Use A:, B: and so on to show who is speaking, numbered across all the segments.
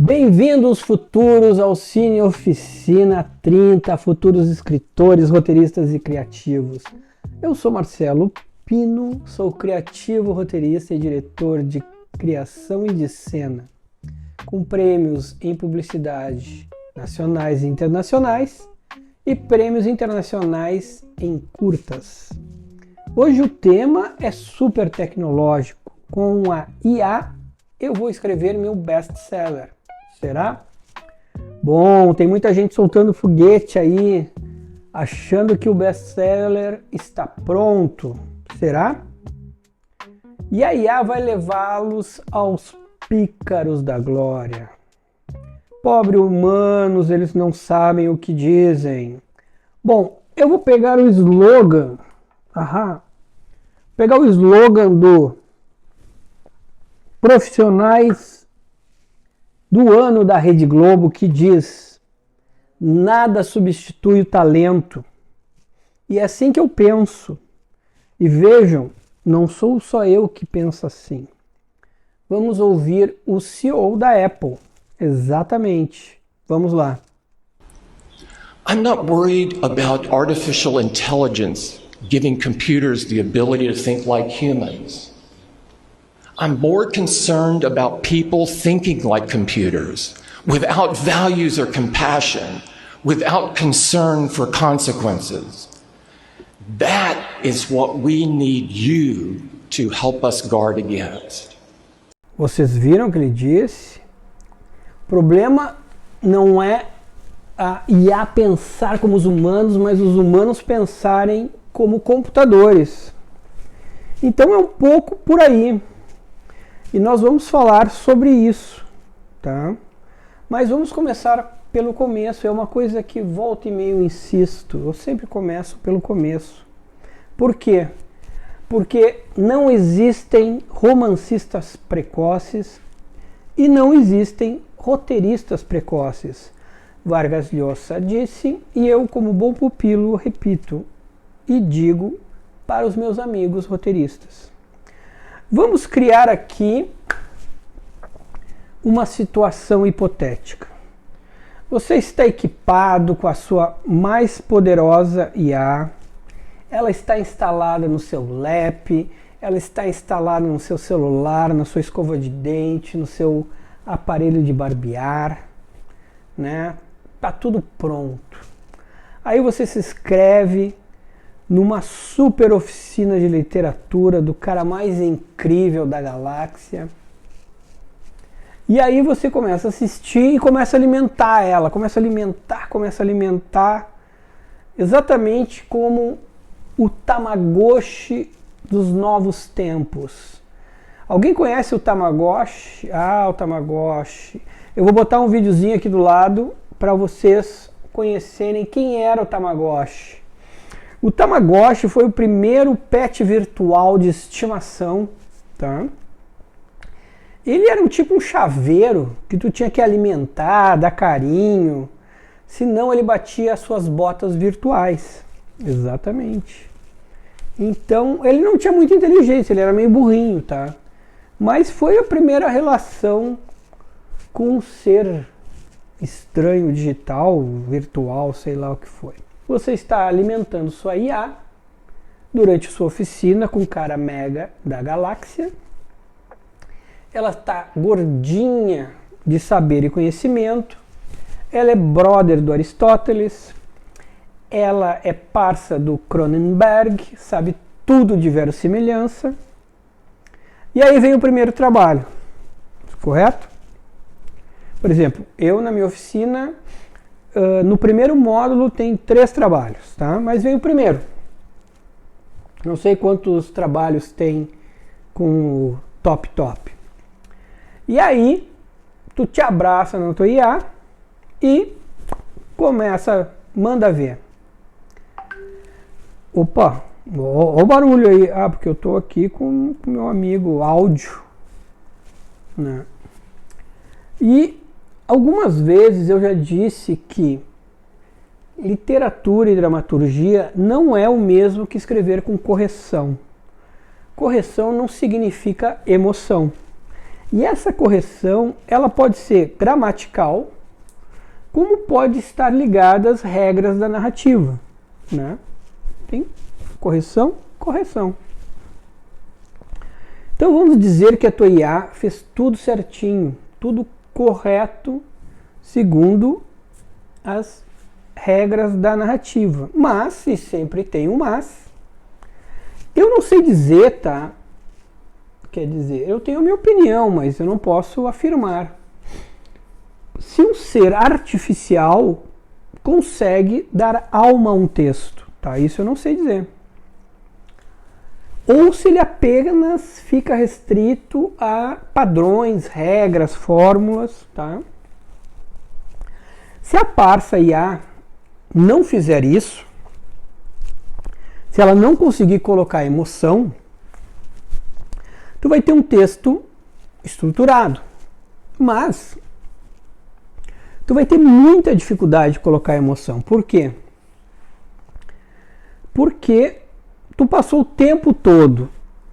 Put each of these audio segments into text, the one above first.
A: Bem-vindos, futuros, ao Cine Oficina 30, futuros escritores, roteiristas e criativos. Eu sou Marcelo Pino, sou criativo, roteirista e diretor de criação e de cena, com prêmios em publicidade nacionais e internacionais e prêmios internacionais em curtas. Hoje o tema é super tecnológico. Com a IA eu vou escrever meu best-seller. Será? Bom, tem muita gente soltando foguete aí, achando que o best-seller está pronto. Será? E a IA vai levá-los aos pícaros da glória. Pobres humanos, eles não sabem o que dizem. Bom, eu vou pegar o slogan. Pegar o slogan do Profissionais do Ano da Rede Globo, que diz: nada substitui o talento. E é assim que eu penso. E vejam, não sou só eu que penso assim. Vamos ouvir o CEO da Apple. Exatamente. Vamos lá.
B: I'm not worried about artificial intelligence giving computers the ability to think like humans. I'm more concerned about people thinking like computers, without values or compassion, without concern for consequences. That is what we need you to help us guard against.
A: Vocês viram o que ele disse? O problema não é a IA pensar como os humanos, mas os humanos pensarem como computadores. Então é um pouco por aí. E nós vamos falar sobre isso, tá? Mas vamos começar pelo começo. É uma coisa que volta e meia eu insisto. Eu sempre começo pelo começo. Por quê? Porque não existem romancistas precoces e não existem roteiristas precoces. Vargas Llosa disse, e eu, como bom pupilo, repito e digo para os meus amigos roteiristas. Vamos criar aqui uma situação hipotética. Você está equipado com a sua mais poderosa IA, ela está instalada no seu lap, ela está instalada no seu celular, na sua escova de dente, no seu aparelho de barbear, né? Tá tudo pronto. Aí você se inscreve numa super oficina de literatura do cara mais incrível da galáxia. E aí você começa a assistir e começa a alimentar ela, começa a alimentar, exatamente como o Tamagotchi dos novos tempos. Alguém conhece o Tamagotchi? O Tamagotchi. Eu vou botar um videozinho aqui do lado para vocês conhecerem quem era o Tamagotchi. O Tamagotchi foi o primeiro pet virtual de estimação, tá? Ele era um chaveiro que tu tinha que alimentar, dar carinho, senão ele batia as suas botas virtuais. Exatamente. Então, ele não tinha muita inteligência, ele era meio burrinho, tá? Mas foi a primeira relação com um ser estranho, digital, virtual, sei lá o que foi. Você está alimentando sua IA durante sua oficina com o cara mega da galáxia. Ela está gordinha de saber e conhecimento. Ela é brother do Aristóteles. Ela é parça do Cronenberg, sabe tudo de verossimilhança. E aí vem o primeiro trabalho, correto? Por exemplo, eu na minha oficina, no primeiro módulo tem 3 trabalhos, tá? Mas vem o primeiro. Não sei quantos trabalhos tem com o top. E aí, tu te abraça na tua IA e começa, manda ver. Opa, ó o barulho aí. Porque eu tô aqui com o meu amigo áudio, né? E algumas vezes eu já disse que literatura e dramaturgia não é o mesmo que escrever com correção. Correção não significa emoção. E essa correção, ela pode ser gramatical, como pode estar ligada às regras da narrativa, né? Tem correção, correção. Então vamos dizer que a tua IA fez tudo certinho, tudo correto, segundo as regras da narrativa. Mas, e sempre tem um mas, eu não sei dizer, tá? Quer dizer, eu tenho a minha opinião, mas eu não posso afirmar. Se um ser artificial consegue dar alma a um texto, tá? Isso eu não sei dizer. Ou se ele apenas fica restrito a padrões, regras, fórmulas, tá? Se a Parsa IA não fizer isso, se ela não conseguir colocar emoção, tu vai ter um texto estruturado, mas tu vai ter muita dificuldade de colocar emoção. Por quê? Porque tu passou o tempo todo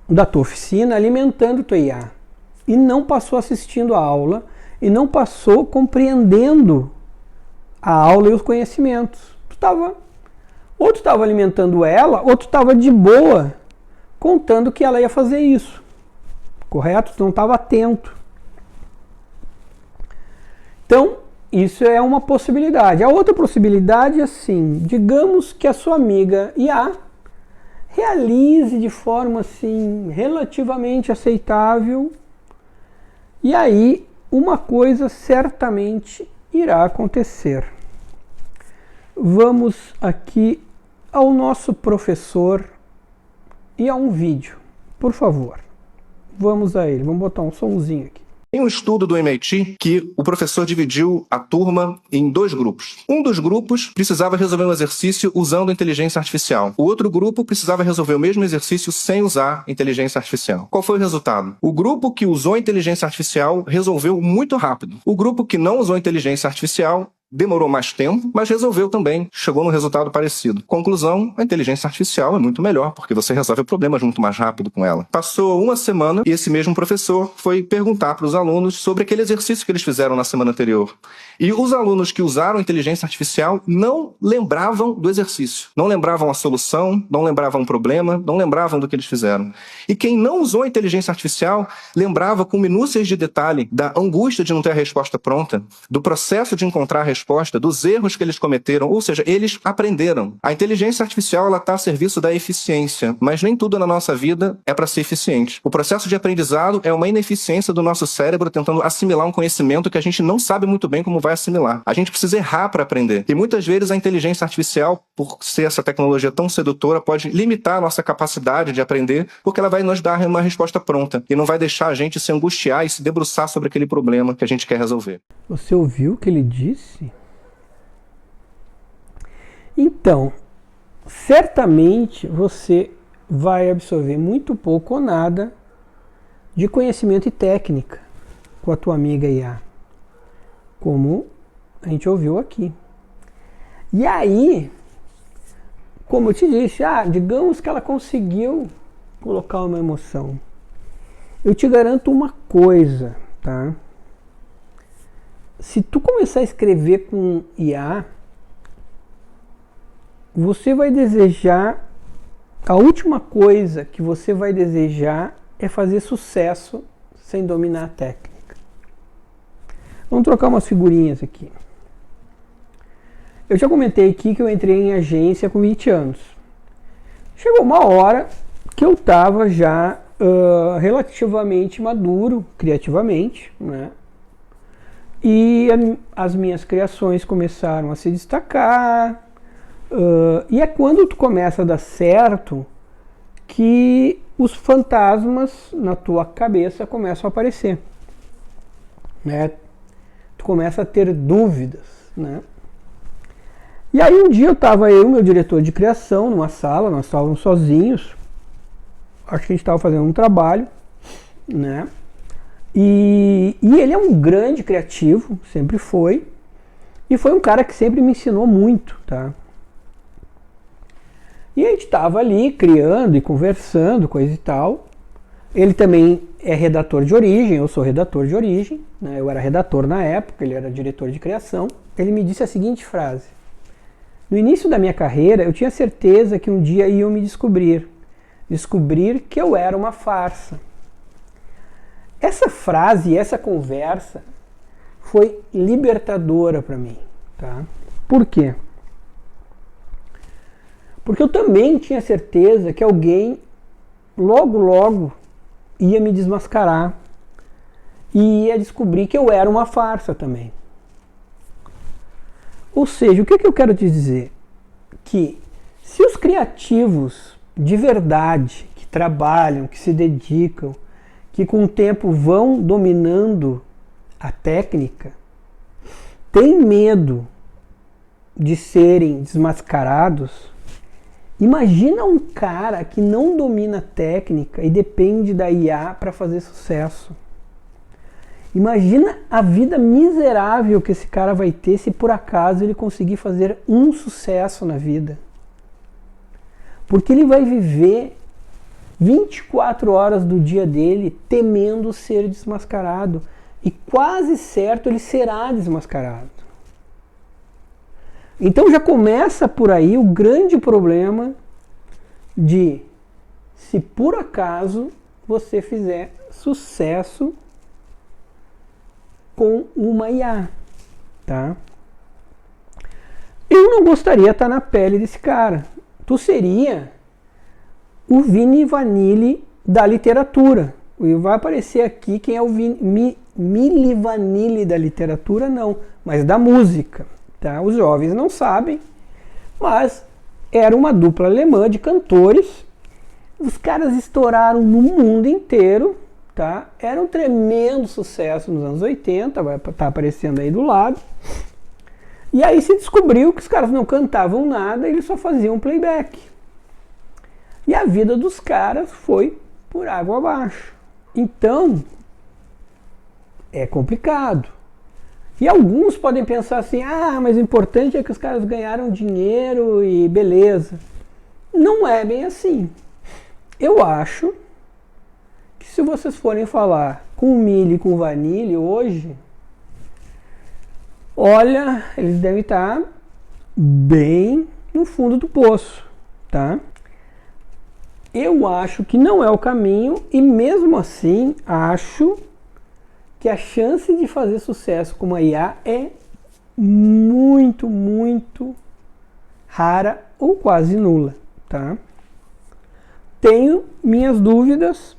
A: da tua oficina alimentando tua IA e não passou assistindo a aula e não passou compreendendo a aula e os conhecimentos. Ou tu estava alimentando ela, ou tu estava de boa contando que ela ia fazer isso. Correto? Tu não estava atento. Então, isso é uma possibilidade. A outra possibilidade é assim, digamos que a sua amiga IA realize de forma assim relativamente aceitável e aí uma coisa certamente irá acontecer. Vamos aqui ao nosso professor e a um vídeo, por favor. Vamos a ele, vamos botar um somzinho aqui.
C: Tem um estudo do MIT que o professor dividiu a turma em 2 grupos. Um dos grupos precisava resolver um exercício usando inteligência artificial. O outro grupo precisava resolver o mesmo exercício sem usar inteligência artificial. Qual foi o resultado? O grupo que usou inteligência artificial resolveu muito rápido. O grupo que não usou inteligência artificial demorou mais tempo, mas resolveu também, chegou num resultado parecido. Conclusão, a inteligência artificial é muito melhor, porque você resolve o problema muito mais rápido com ela. Passou uma semana e esse mesmo professor foi perguntar para os alunos sobre aquele exercício que eles fizeram na semana anterior. E os alunos que usaram inteligência artificial não lembravam do exercício, não lembravam a solução, não lembravam o problema, não lembravam do que eles fizeram. E quem não usou a inteligência artificial lembrava com minúcias de detalhe da angústia de não ter a resposta pronta, do processo de encontrar a resposta, dos erros que eles cometeram, ou seja, eles aprenderam. A inteligência artificial está a serviço da eficiência, mas nem tudo na nossa vida é para ser eficiente. O processo de aprendizado é uma ineficiência do nosso cérebro tentando assimilar um conhecimento que a gente não sabe muito bem como vai assimilar. A gente precisa errar para aprender. E muitas vezes a inteligência artificial, por ser essa tecnologia tão sedutora, pode limitar a nossa capacidade de aprender, porque ela vai nos dar uma resposta pronta e não vai deixar a gente se angustiar e se debruçar sobre aquele problema que a gente quer resolver.
A: Você ouviu o que ele disse? Então, certamente você vai absorver muito pouco ou nada de conhecimento e técnica com a tua amiga IA, como a gente ouviu aqui. E aí, como eu te disse, digamos que ela conseguiu colocar uma emoção. Eu te garanto uma coisa, tá? Se tu começar a escrever com IA, você vai desejar, a última coisa que você vai desejar é fazer sucesso sem dominar a técnica. Vamos trocar umas figurinhas aqui. Eu já comentei aqui que eu entrei em agência com 20 anos. Chegou uma hora que eu estava já relativamente maduro, criativamente, né? E as minhas criações começaram a se destacar. E é quando tu começa a dar certo que os fantasmas na tua cabeça começam a aparecer, né? Tu começa a ter dúvidas, né? E aí um dia eu e meu diretor de criação numa sala, nós estávamos sozinhos, acho que a gente estava fazendo um trabalho, né? E ele é um grande criativo, sempre foi, e foi um cara que sempre me ensinou muito, tá? E a gente estava ali criando e conversando, coisa e tal. Ele também é redator de origem, eu sou redator de origem, né? Eu era redator na época, ele era diretor de criação. Ele me disse a seguinte frase: no início da minha carreira, eu tinha certeza que um dia iam me descobrir que eu era uma farsa. Essa frase, essa conversa foi libertadora para mim, tá? Por quê? Porque eu também tinha certeza que alguém logo ia me desmascarar e ia descobrir que eu era uma farsa também. Ou seja, o que eu quero te dizer? Que se os criativos de verdade, que trabalham, que se dedicam, que com o tempo vão dominando a técnica, têm medo de serem desmascarados, imagina um cara que não domina a técnica e depende da IA para fazer sucesso. Imagina a vida miserável que esse cara vai ter se por acaso ele conseguir fazer um sucesso na vida. Porque ele vai viver 24 horas do dia dele temendo ser desmascarado. E quase certo ele será desmascarado. Então já começa por aí o grande problema de, se por acaso você fizer sucesso com uma IA, tá? Eu não gostaria de estar na pele desse cara. Tu seria o Vini Vanilli da literatura. Vai aparecer aqui quem é o Milli Vanilli da literatura, não, mas da música. Tá? Os jovens não sabem, mas era uma dupla alemã de cantores. Os caras estouraram no mundo inteiro, tá? Era um tremendo sucesso nos anos 80, vai estar aparecendo aí do lado. E aí se descobriu que os caras não cantavam nada, eles só faziam playback. E a vida dos caras foi por água abaixo. Então, é complicado. E alguns podem pensar assim, mas o importante é que os caras ganharam dinheiro e beleza. Não é bem assim. Eu acho que se vocês forem falar com o Milli e com o Vanilli hoje, olha, eles devem estar bem no fundo do poço, tá? Eu acho que não é o caminho e mesmo assim acho que a chance de fazer sucesso com uma IA é muito, muito rara ou quase nula, tá? Tenho minhas dúvidas,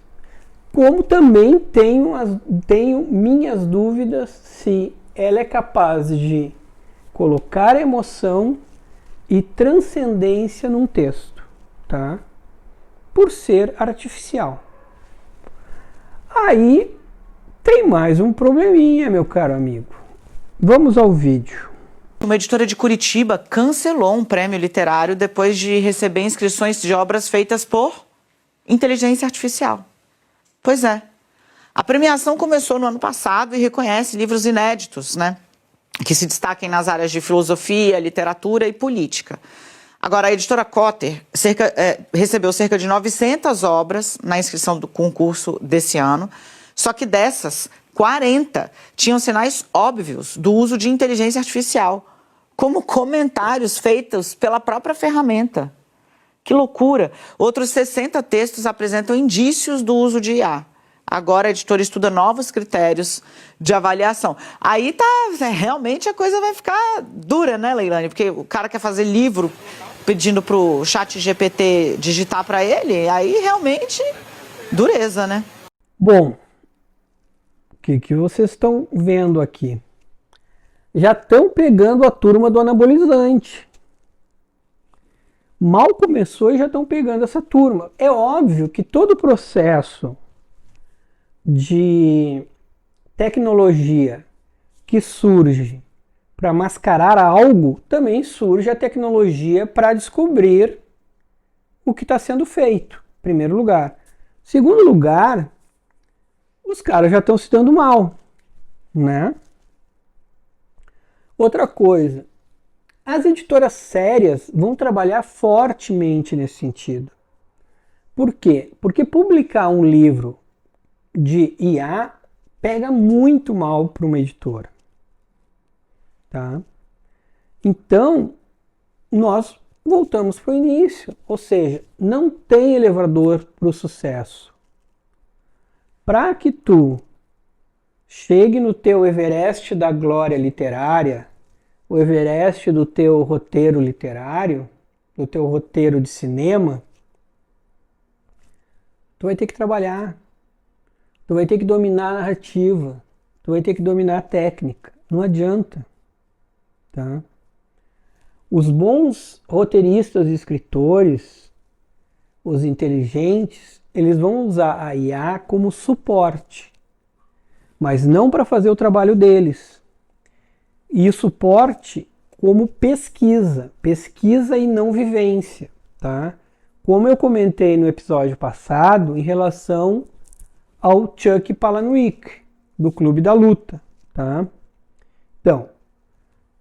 A: como também tenho minhas dúvidas se ela é capaz de colocar emoção e transcendência num texto, tá? Por ser artificial. Aí tem mais um probleminha, meu caro amigo. Vamos ao vídeo.
D: Uma editora de Curitiba cancelou um prêmio literário depois de receber inscrições de obras feitas por inteligência artificial. Pois é. A premiação começou no ano passado e reconhece livros inéditos, né? Que se destaquem nas áreas de filosofia, literatura e política. Agora, a editora Cotter recebeu cerca de 900 obras na inscrição do concurso desse ano, só que dessas, 40 tinham sinais óbvios do uso de inteligência artificial, como comentários feitos pela própria ferramenta. Que loucura! Outros 60 textos apresentam indícios do uso de IA. Agora a editora estuda novos critérios de avaliação. Aí realmente a coisa vai ficar dura, né, Leilane? Porque o cara quer fazer livro pedindo pro chat GPT digitar para ele, aí realmente dureza, né?
A: Bom, o que vocês estão vendo aqui? Já estão pegando a turma do anabolizante. Mal começou e já estão pegando essa turma. É óbvio que todo o processo de tecnologia que surge para mascarar algo, também surge a tecnologia para descobrir o que está sendo feito, em primeiro lugar. Segundo lugar, os caras já estão se dando mal, né? Outra coisa, as editoras sérias vão trabalhar fortemente nesse sentido. Por quê? Porque publicar um livro de IA pega muito mal para uma editora. Tá? Então, nós voltamos para o início, ou seja, não tem elevador para o sucesso. Para que tu chegue no teu Everest da glória literária, o Everest do teu roteiro literário, do teu roteiro de cinema, tu vai ter que trabalhar, tu vai ter que dominar a narrativa, tu vai ter que dominar a técnica, não adianta. Tá? Os bons roteiristas e escritores, os inteligentes, eles vão usar a IA como suporte, mas não para fazer o trabalho deles. E suporte como pesquisa e não vivência. Tá? Como eu comentei no episódio passado em relação ao Chuck Palahniuk, do Clube da Luta. Tá? Então,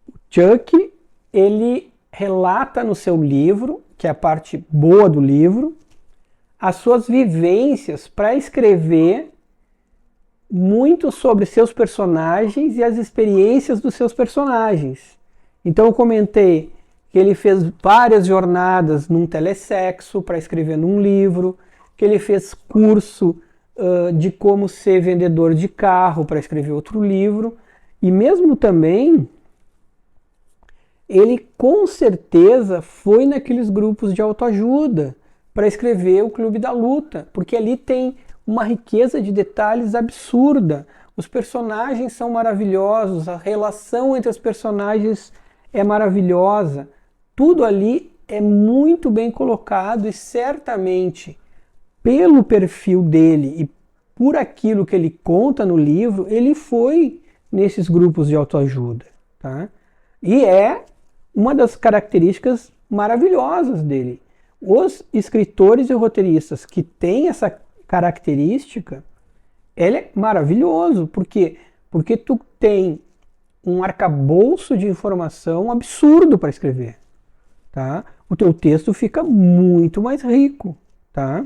A: o Chuck, ele relata no seu livro, que é a parte boa do livro, as suas vivências para escrever muito sobre seus personagens e as experiências dos seus personagens. Então eu comentei que ele fez várias jornadas num telesexo para escrever num livro, que ele fez curso de como ser vendedor de carro para escrever outro livro, e mesmo também ele com certeza foi naqueles grupos de autoajuda para escrever o Clube da Luta, porque ali tem uma riqueza de detalhes absurda. Os personagens são maravilhosos, a relação entre os personagens é maravilhosa. Tudo ali é muito bem colocado e certamente pelo perfil dele e por aquilo que ele conta no livro, ele foi nesses grupos de autoajuda. Tá? E é uma das características maravilhosas dele. Os escritores e roteiristas que têm essa característica, ele é maravilhoso. Por quê? Porque tu tem um arcabouço de informação absurdo para escrever. Tá? O teu texto fica muito mais rico. Tá?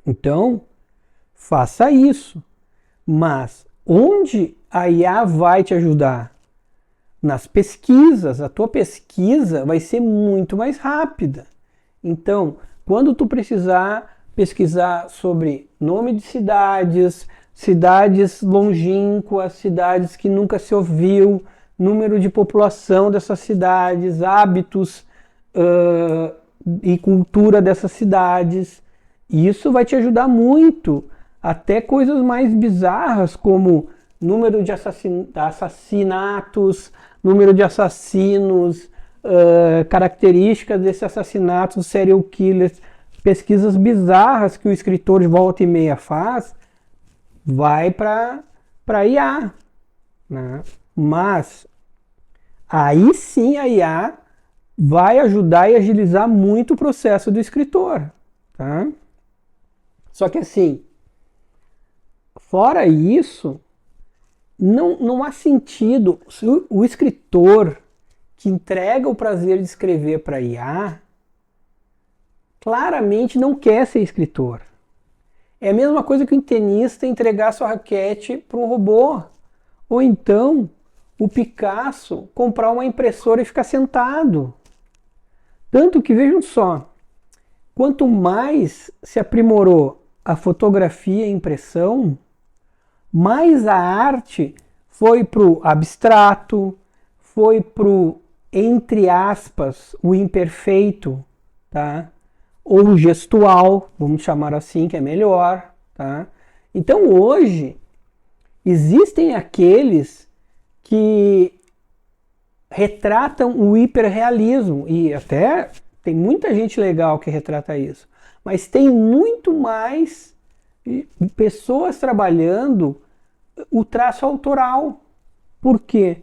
A: Então, faça isso. Mas onde a IA vai te ajudar? Nas pesquisas. A tua pesquisa vai ser muito mais rápida. Então, quando tu precisar pesquisar sobre nome de cidades, cidades longínquas, cidades que nunca se ouviu, número de população dessas cidades, hábitos e cultura dessas cidades, isso vai te ajudar muito. Até coisas mais bizarras como número de assassinatos, número de assassinos, características desses assassinatos, serial killers, pesquisas bizarras que o escritor de volta e meia faz, vai para IA. Né? Mas aí sim a IA vai ajudar e agilizar muito o processo do escritor. Tá? Só que assim, fora isso, não há sentido. Se o escritor que entrega o prazer de escrever para IA, claramente não quer ser escritor. É a mesma coisa que o tenista entregar sua raquete para um robô. Ou então, o Picasso comprar uma impressora e ficar sentado. Tanto que, vejam só, quanto mais se aprimorou a fotografia e a impressão, mais a arte foi para o abstrato, foi para o, entre aspas, o imperfeito, tá? Ou gestual, vamos chamar assim, que é melhor. Tá? Então hoje existem aqueles que retratam o hiperrealismo, e até tem muita gente legal que retrata isso, mas tem muito mais pessoas trabalhando o traço autoral. Por quê?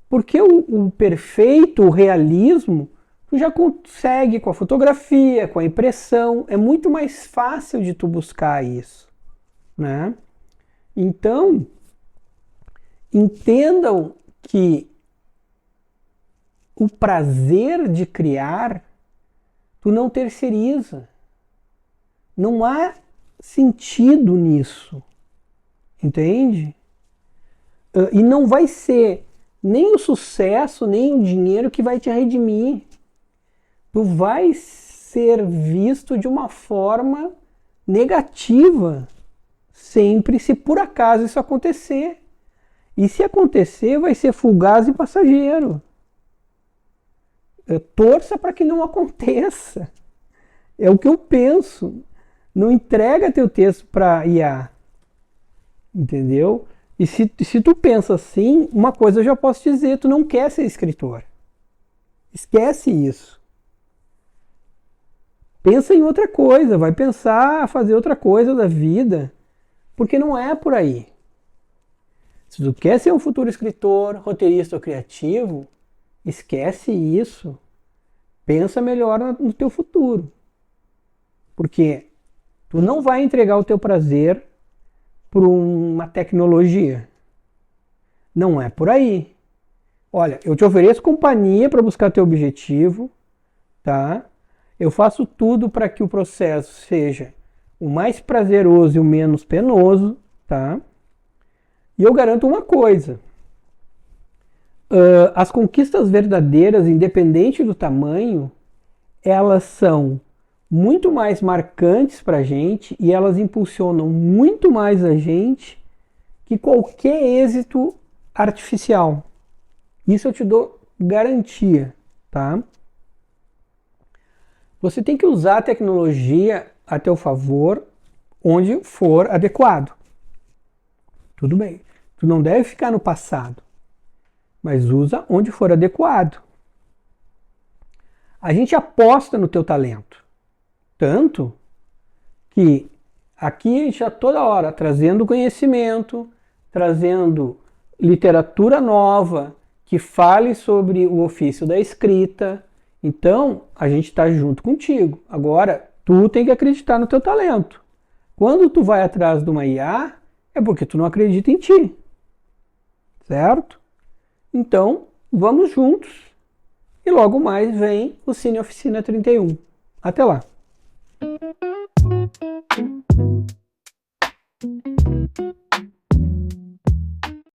A: Porque o perfeito, o realismo, tu já consegue com a fotografia, com a impressão, é muito mais fácil de tu buscar isso, né? Então, entendam que o prazer de criar, tu não terceiriza. Não há sentido nisso, Entende? E não vai ser nem o sucesso, nem o dinheiro que vai te redimir. Tu vai ser visto de uma forma negativa sempre, se por acaso isso acontecer. E se acontecer, vai ser fugaz e passageiro. Torça para que não aconteça. É o que eu penso. Não entrega teu texto para IA. Entendeu? E se tu pensa assim, uma coisa eu já posso dizer, tu não quer ser escritor. Esquece isso. Pensa em outra coisa, vai pensar fazer outra coisa da vida, porque não é por aí. Se tu quer ser um futuro escritor, roteirista ou criativo, esquece isso. Pensa melhor no teu futuro. Porque tu não vai entregar o teu prazer por uma tecnologia. Não é por aí. Olha, eu te ofereço companhia para buscar teu objetivo, tá? Eu faço tudo para que o processo seja o mais prazeroso e o menos penoso, tá? E eu garanto uma coisa. As conquistas verdadeiras, independente do tamanho, elas são muito mais marcantes para a gente e elas impulsionam muito mais a gente que qualquer êxito artificial. Isso eu te dou garantia, tá? Você tem que usar a tecnologia a teu favor onde for adequado. Tudo bem. Tu não deve ficar no passado, mas usa onde for adequado. A gente aposta no teu talento. Tanto que aqui a gente está toda hora trazendo conhecimento, trazendo literatura nova que fale sobre o ofício da escrita. Então, a gente está junto contigo. Agora, tu tem que acreditar no teu talento. Quando tu vai atrás de uma IA, é porque tu não acredita em ti. Certo? Então, vamos juntos. E logo mais vem o Cine Oficina 31. Até lá!